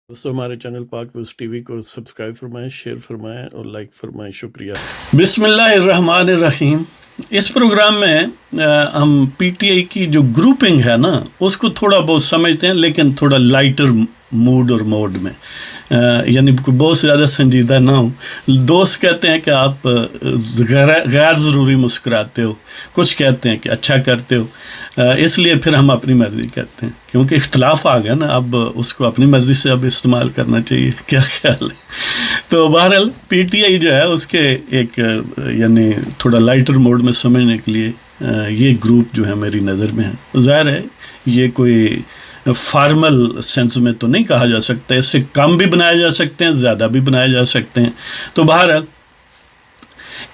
دوستوں ہمارے چینل پاک ویز ٹی وی کو سبسکرائب فرمائیں، شیئر فرمائیں اور لائک فرمائیں، شکریہ۔ بسم اللہ الرحمن الرحیم۔ اس پروگرام میں ہم پی ٹی آئی کی جو گروپنگ ہے نا اس کو تھوڑا بہت سمجھتے ہیں، لیکن تھوڑا لائٹر موڈ اور موڈ میں، یعنی بہت زیادہ سنجیدہ نہ ہوں۔ دوست کہتے ہیں کہ آپ غیر ضروری مسکراتے ہو، کچھ کہتے ہیں کہ اچھا کرتے ہو، اس لیے پھر ہم اپنی مرضی کہتے ہیں، کیونکہ اختلاف آ گیا نا، اب اس کو اپنی مرضی سے اب استعمال کرنا چاہیے۔ کیا خیال ہے؟ تو بہرحال پی ٹی آئی جو ہے اس کے ایک یعنی تھوڑا لائٹر موڈ میں سمجھنے کے لیے یہ گروپ جو ہے میری نظر میں ہے۔ ظاہر ہے یہ کوئی فارمل سینس میں تو نہیں کہا جا سکتا، اس سے کم بھی بنائے جا سکتے ہیں، زیادہ بھی بنائے جا سکتے ہیں۔ تو بہرحال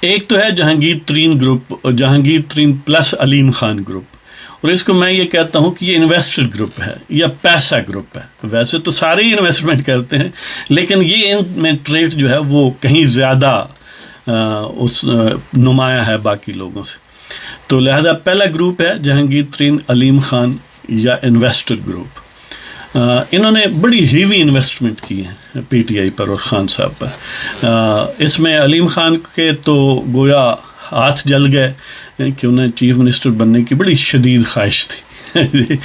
ایک تو ہے جہانگیر ترین گروپ، جہانگیر ترین پلس علیم خان گروپ، اور اس کو میں یہ کہتا ہوں کہ یہ انویسٹر گروپ ہے یا پیسہ گروپ ہے۔ ویسے تو سارے ہی انویسٹمنٹ کرتے ہیں، لیکن یہ ان میں ٹریٹ جو ہے وہ کہیں زیادہ اس نمایاں ہے باقی لوگوں سے۔ تو لہذا پہلا گروپ ہے جہانگیر ترین علیم خان یا انویسٹر گروپ۔ انہوں نے بڑی ہیوی انویسٹمنٹ کی ہے پی ٹی آئی پر اور خان صاحب پر۔ اس میں علیم خان کے تو گویا ہاتھ جل گئے کہ انہیں چیف منسٹر بننے کی بڑی شدید خواہش تھی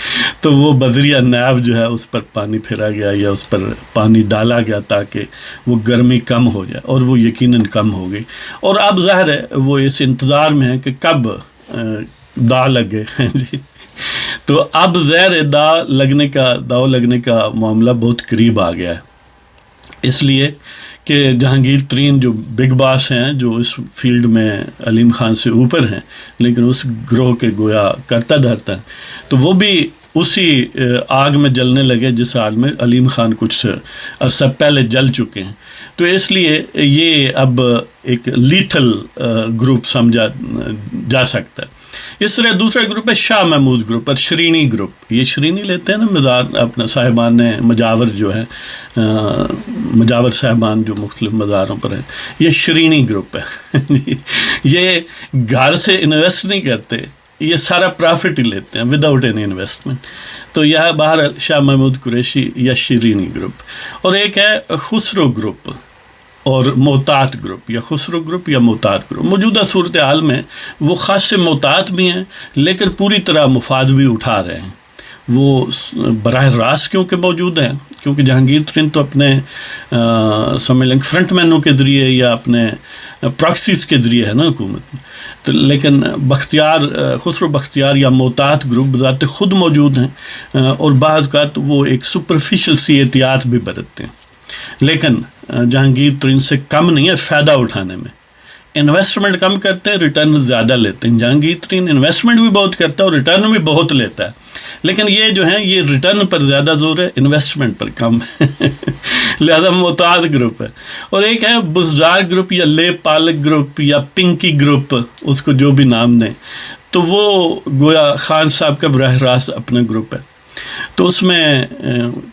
تو وہ بذریعہ نیب جو ہے اس پر پانی پھیرا گیا یا اس پر پانی ڈالا گیا تاکہ وہ گرمی کم ہو جائے، اور وہ یقیناً کم ہو گئی۔ اور اب ظاہر ہے وہ اس انتظار میں ہے کہ کب داؤ لگے تو اب زہر داؤ لگنے کا معاملہ بہت قریب آ گیا ہے، اس لیے کہ جہانگیر ترین جو بگ باس ہیں، جو اس فیلڈ میں علیم خان سے اوپر ہیں لیکن اس گروہ کے گویا کرتا دھرتا ہے، تو وہ بھی اسی آگ میں جلنے لگے جس آگ میں علیم خان کچھ عرصہ پہلے جل چکے ہیں۔ تو اس لیے یہ اب ایک لیتھل گروپ سمجھا جا سکتا ہے۔ اس طرح دوسرا گروپ ہے شاہ محمود گروپ اور شرینی گروپ۔ یہ شرینی لیتے ہیں نا مزار اپنا صاحبان مجاور جو ہے، مجاور صاحبان جو مختلف مزاروں پر ہیں، یہ شرینی گروپ ہے۔ یہ گھر سے انویسٹ نہیں کرتے، یہ سارا پرافٹ ہی لیتے ہیں وداؤٹ اینی انویسٹمنٹ۔ تو یہ باہر شاہ محمود قریشی یا شرینی گروپ۔ اور ایک ہے خسرو گروپ اور محتاط گروپ، یا خسرو گروپ یا محتاط گروپ۔ موجودہ صورتحال میں وہ خاصے محتاط بھی ہیں لیکن پوری طرح مفاد بھی اٹھا رہے ہیں۔ وہ براہ راست کیونکہ موجود ہیں، کیونکہ جہانگیر ترین تو اپنے سمجھ لیں فرنٹ مینوں کے ذریعے یا اپنے پراکسیز کے ذریعے ہے نا حکومت میں، تو لیکن خسرو بختیار یا محتاط گروپ بذات خود موجود ہیں، اور بعض اوقات وہ ایک سپرفیشل سی احتیاط بھی برتتے ہیں، لیکن جہانگیر ترین سے کم نہیں ہے فائدہ اٹھانے میں۔ انویسٹمنٹ کم کرتے ہیں، ریٹرن زیادہ لیتے ہیں۔ جہانگیر ترین انویسٹمنٹ بھی بہت کرتا ہے اور ریٹرن بھی بہت لیتا ہے، لیکن یہ جو ہیں یہ ریٹرن پر زیادہ زور ہے، انویسٹمنٹ پر کم لہذا محتاط گروپ ہے۔ اور ایک ہے بزدار گروپ یا لے پالک گروپ یا پنکی گروپ، اس کو جو بھی نام دیں، تو وہ گویا خان صاحب کا براہ راست اپنا گروپ ہے۔ تو اس میں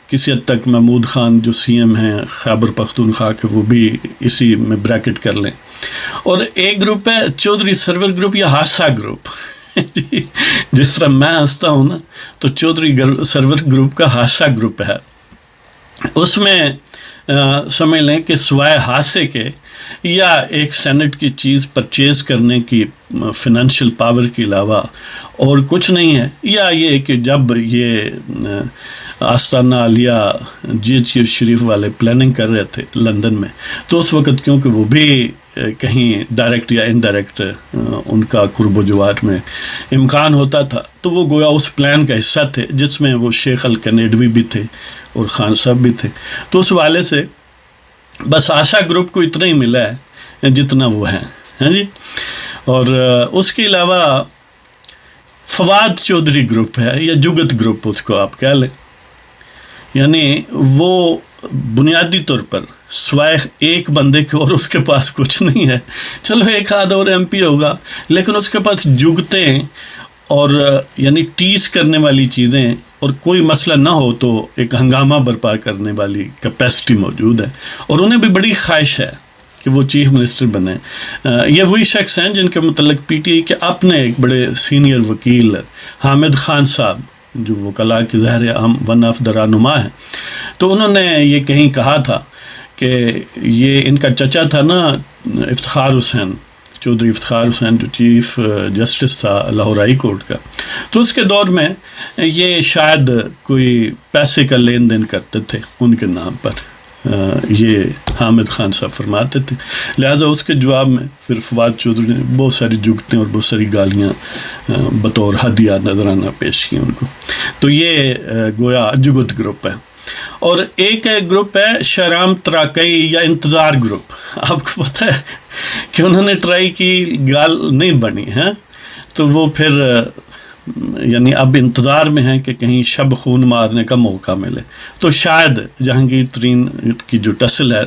کسی حد تک محمود خان جو سی ایم ہیں خیبر پختونخوا کے، وہ بھی اسی میں بریکٹ کر لیں۔ اور ایک گروپ ہے چودھری سرور گروپ یا ہادثہ گروپ جس طرح میں ہنستا ہوں نا، تو چودھری سرور گروپ کا ہادثہ گروپ ہے۔ اس میں سمجھ لیں کہ سوائے حادثے کے یا ایک سینٹ کی چیز پرچیز کرنے کی فنانشل پاور کے علاوہ اور کچھ نہیں ہے، یا یہ کہ جب یہ آستانہ عالیہ جی ایچ یو شریف والے پلاننگ کر رہے تھے لندن میں، تو اس وقت کیونکہ وہ بھی کہیں ڈائریکٹ یا انڈائریکٹ ان کا قرب و جوار میں امکان ہوتا تھا، تو وہ گویا اس پلان کا حصہ تھے جس میں وہ شیخ الکنیڈوی بھی تھے اور خان صاحب بھی تھے۔ تو اس والے سے بس آشا گروپ کو اتنا ہی ملا ہے جتنا وہ ہیں، ہاں جی۔ اور اس کے علاوہ فواد چودھری گروپ ہے یا جگت گروپ، اس کو آپ کہہ لیں، یعنی وہ بنیادی طور پر سوائے ایک بندے کے اور اس کے پاس کچھ نہیں ہے، چلو ایک آدھ اور ایم پی ہوگا، لیکن اس کے پاس جگتیں اور یعنی ٹیز کرنے والی چیزیں، اور کوئی مسئلہ نہ ہو تو ایک ہنگامہ برپا کرنے والی کیپیسٹی موجود ہے، اور انہیں بھی بڑی خواہش ہے کہ وہ چیف منسٹر بنے۔ یہ وہی شخص ہیں جن کے متعلق پی ٹی آئی کے اپنے ایک بڑے سینئر وکیل حامد خان صاحب جو وکلاء کے ظاہر عام ون آف دا رہنما ہیں، تو انہوں نے یہ کہیں کہا تھا کہ یہ ان کا چچا تھا نا افتخار حسین، چودھری افتخار حسین، جو چیف جسٹس تھا لاہور ہائی کورٹ کا، تو اس کے دور میں یہ شاید کوئی پیسے کا لین دین کرتے تھے ان کے نام پر، یہ حامد خان صاحب فرماتے تھے، لہٰذا اس کے جواب میں پھر فواد چودھری نے بہت ساری جگتیں اور بہت ساری گالیاں بطور ہدیہ نذرانہ پیش کی ان کو. تو یہ گویا جگت گروپ ہے. اور ایک گروپ ہے شہرام تراکئی یا انتظار گروپ. آپ کو پتہ ہے کہ انہوں نے ٹرائی کی، گال نہیں بنی ہے، تو وہ پھر یعنی اب انتظار میں ہیں کہ کہیں شب خون مارنے کا موقع ملے. تو شاید جہانگیر ترین کی جو ٹسل ہے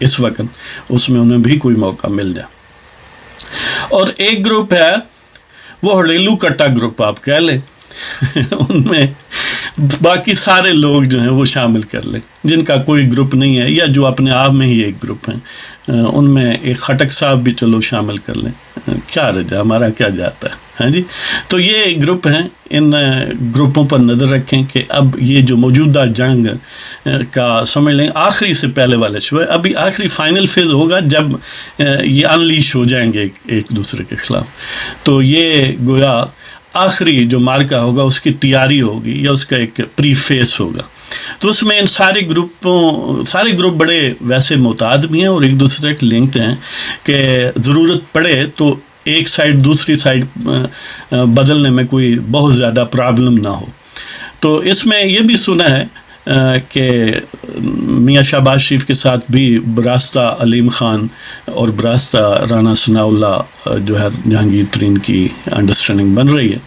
اس وقت، اس میں انہیں بھی کوئی موقع مل جائے. اور ایک گروپ ہے وہ ہڑیلو کٹا گروپ آپ کہہ لیں، ان میں باقی سارے لوگ جو ہیں وہ شامل کر لیں جن کا کوئی گروپ نہیں ہے یا جو اپنے آپ میں ہی ایک گروپ ہیں. ان میں ایک خٹک صاحب بھی چلو شامل کر لیں، کیا رجا، ہمارا کیا جاتا ہے. ہاں جی، تو یہ گروپ ہیں. ان گروپوں پر نظر رکھیں کہ اب یہ جو موجودہ جنگ کا سمجھ لیں آخری سے پہلے والا شو ہے، ابھی آخری فائنل فیز ہوگا جب یہ انلیش ہو جائیں گے ایک دوسرے کے خلاف. تو یہ گویا آخری جو مارکا ہوگا اس کی تیاری ہوگی یا اس کا ایک پری فیس ہوگا. تو اس میں ان سارے گروپ بڑے ویسے محتاط بھی ہیں اور ایک دوسرے کے لنکڈ ہیں کہ ضرورت پڑے تو ایک سائڈ دوسری سائڈ بدلنے میں کوئی بہت زیادہ پرابلم نہ ہو. تو اس میں یہ بھی سنا ہے کہ میاں شہباز شریف کے ساتھ بھی براستہ علیم خان اور براستہ رانا ثناء اللہ جو ہے جہانگیر ترین کی انڈرسٹینڈنگ بن رہی ہے.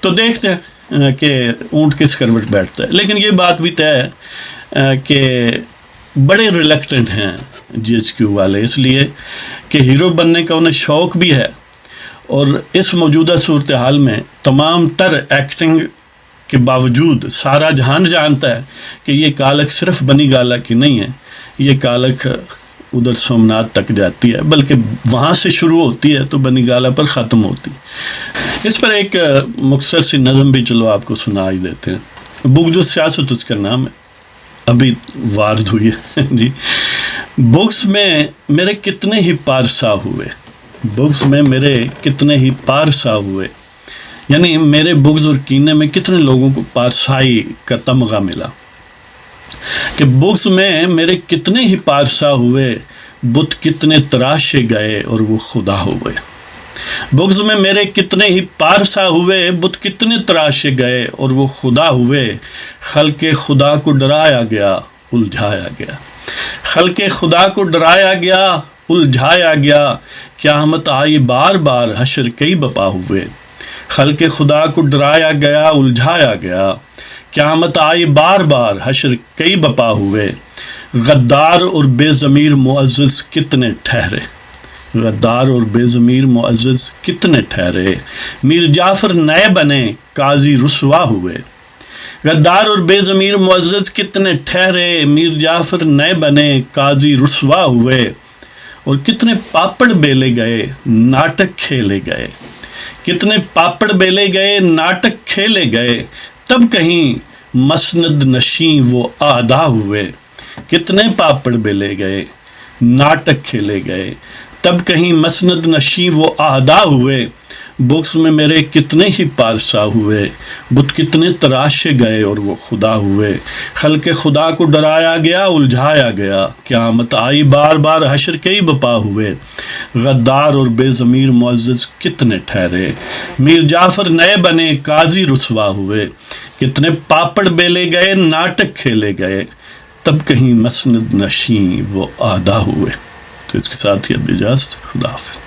تو دیکھتے ہیں کہ اونٹ کس کروٹ بیٹھتا ہے. لیکن یہ بات بھی طے ہے کہ بڑے ریلیکٹنٹ ہیں GHQ والے، اس لیے کہ ہیرو بننے کا انہیں شوق بھی ہے، اور اس موجودہ صورتحال میں تمام تر ایکٹنگ کے باوجود سارا جہان جانتا ہے کہ یہ کالک صرف بنی گالا کی نہیں ہے، یہ کالک ادھر سومناتھ تک جاتی ہے، بلکہ وہاں سے شروع ہوتی ہے تو بنی گالا پر ختم ہوتی. اس پر ایک مختصر سی نظم بھی چلو آپ کو سنا ہی دیتے ہیں. بغض و سیاست اس کا نام ہے، ابھی وارد ہوئی ہے جی. بغض میں میرے کتنے ہی پارسا ہوئے، بغض میں میرے کتنے ہی پارسا ہوئے، یعنی میرے بغض اور کینے میں کتنے لوگوں کو پارسائی کا تمغہ ملا. کہ بغض میں میرے کتنے ہی پارسا ہوئے، بت کتنے تراشے گئے اور وہ خدا ہوئے. بغض میں میرے کتنے ہی پارسا ہوئے، بت کتنے تراشے گئے اور وہ خدا ہوئے. خلق خدا کو ڈرایا گیا، الجھایا گیا. خلق خدا کو ڈرایا گیا، الجھایا گیا. قیامت آئی بار بار، حشر کئی بپا ہوئے. خلق خدا کو ڈرایا گیا، الجھایا گیا. قیامت آئی بار بار، حشر کئی بپا ہوئے. غدار اور بے ضمیر معزز کتنے ٹھہرے، غدار اور بے ضمیر معزز کتنے ٹھہرے. میر جعفر نئے بنے، قاضی رسوا ہوئے. غدار اور بے ضمیر معزز کتنے ٹھہرے، میر جعفر نئے بنے، قاضی رسوا ہوئے. اور کتنے پاپڑ بیلے گئے، ناٹک کھیلے گئے. کتنے پاپڑ بیلے گئے، ناٹک کھیلے گئے. تب کہیں مسند نشیں وہ آدھا ہوئے. کتنے پاپڑ بیلے گئے، ناٹک کھیلے گئے. تب کہیں مسند نشیں وہ آدھا ہوئے. بغض میں میرے کتنے ہی پارسا ہوئے، بت کتنے تراشے گئے اور وہ خدا ہوئے. خلق خدا کو ڈرایا گیا، الجھایا گیا. قیامت آئی بار بار، حشر کئی بپا ہوئے. غدار اور بے ضمیر معزز کتنے ٹھہرے، میر جعفر نئے بنے، قاضی رسوا ہوئے. کتنے پاپڑ بیلے گئے، ناٹک کھیلے گئے. تب کہیں مسند نشیں وہ آدھا ہوئے. تو اس کے ساتھ ہی اب اجازت، خدا حافظ.